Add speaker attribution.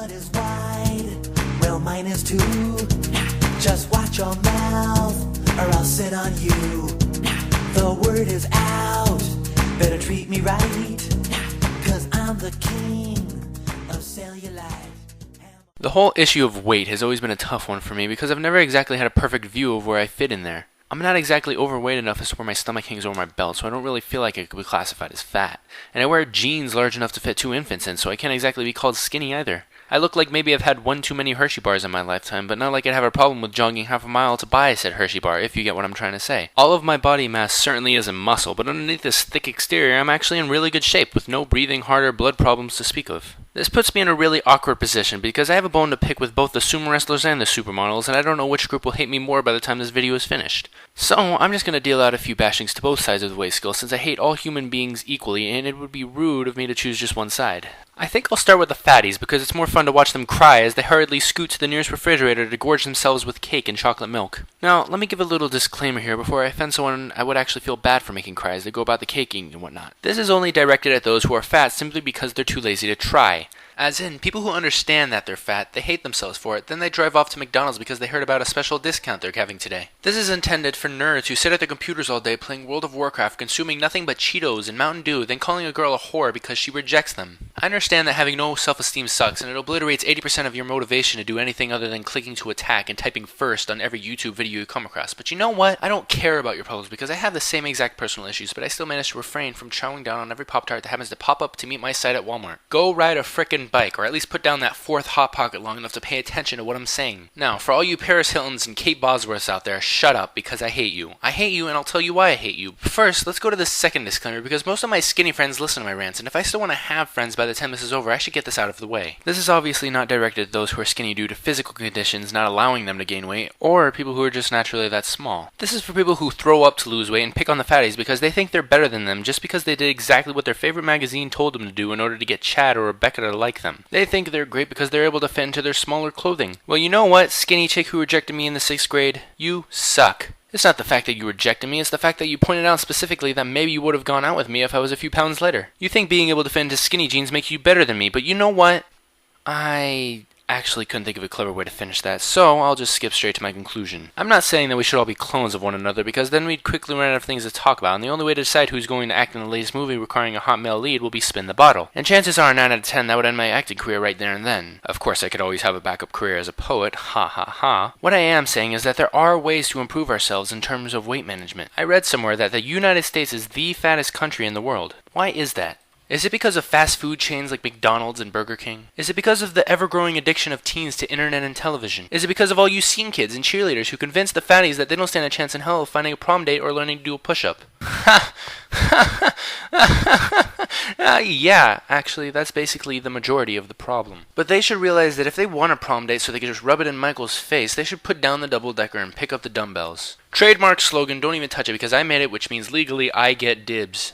Speaker 1: butt is wide, well mine is too. Just watch your mouth, or I'll sit on you. The word is out, better treat me right, 'cause I'm the king of cellulite.
Speaker 2: The whole issue of weight has always been a tough one for me because I've never exactly had a perfect view of where I fit in there. I'm not exactly overweight enough as to where my stomach hangs over my belt, so I don't really feel like I could be classified as fat. And I wear jeans large enough to fit 2 infants in, so I can't exactly be called skinny either. I look like maybe I've had one too many Hershey bars in my lifetime, but not like I'd have a problem with jogging half a mile to buy said Hershey bar, if you get what I'm trying to say. All of my body mass certainly isn't muscle, but underneath this thick exterior, I'm actually in really good shape, with no breathing hard or blood problems to speak of. This puts me in a really awkward position, because I have a bone to pick with both the sumo wrestlers and the supermodels, and I don't know which group will hate me more by the time this video is finished. So, I'm just going to deal out a few bashings to both sides of the weight scale, since I hate all human beings equally, and it would be rude of me to choose just one side. I think I'll start with the fatties, because it's more fun to watch them cry as they hurriedly scoot to the nearest refrigerator to gorge themselves with cake and chocolate milk. Now, let me give a little disclaimer here before I offend someone I would actually feel bad for making cry as they go about the cake eating and whatnot. This is only directed at those who are fat simply because they're too lazy to try. As in, people who understand that they're fat, they hate themselves for it, then they drive off to McDonald's because they heard about a special discount they're having today. This is intended for nerds who sit at their computers all day playing World of Warcraft, consuming nothing but Cheetos and Mountain Dew, then calling a girl a whore because she rejects them. I understand that having no self-esteem sucks, and it obliterates 80% of your motivation to do anything other than clicking to attack and typing first on every YouTube video you come across. But you know what? I don't care about your problems because I have the same exact personal issues, but I still manage to refrain from chowing down on every Pop-Tart that happens to pop up to meet my sight at Walmart. Go ride a frickin' bike, or at least put down that 4th Hot Pocket long enough to pay attention to what I'm saying. Now, for all you Paris Hiltons and Kate Bosworths out there, shut up, because I hate you. I hate you, and I'll tell you why I hate you. First, let's go to the second disclaimer, because most of my skinny friends listen to my rants, and if I still want to have friends by the time this is over, I should get this out of the way. This is obviously not directed at those who are skinny due to physical conditions not allowing them to gain weight, or people who are just naturally that small. This is for people who throw up to lose weight and pick on the fatties because they think they're better than them just because they did exactly what their favorite magazine told them to do in order to get Chad or Rebecca to like them. They think they're great because they're able to fit into their smaller clothing. Well, you know what, skinny chick who rejected me in the 6th grade? You suck. It's not the fact that you rejected me, it's the fact that you pointed out specifically that maybe you would have gone out with me if I was a few pounds lighter. You think being able to fit into skinny jeans makes you better than me, but you know what? I actually couldn't think of a clever way to finish that, so I'll just skip straight to my conclusion. I'm not saying that we should all be clones of one another, because then we'd quickly run out of things to talk about, and the only way to decide who's going to act in the latest movie requiring a hot male lead will be spin the bottle. And chances are 9 out of 10 that would end my acting career right there and then. Of course, I could always have a backup career as a poet, ha ha ha. What I am saying is that there are ways to improve ourselves in terms of weight management. I read somewhere that the United States is the fattest country in the world. Why is that? Is it because of fast food chains like McDonald's and Burger King? Is it because of the ever-growing addiction of teens to internet and television? Is it because of all you scene kids and cheerleaders who convince the fatties that they don't stand a chance in hell of finding a prom date or learning to do a push-up? Yeah, actually, that's basically the majority of the problem. But they should realize that if they want a prom date so they can just rub it in Michael's face, they should put down the double-decker and pick up the dumbbells. Trademark slogan, don't even touch it because I made it, which means legally I get dibs.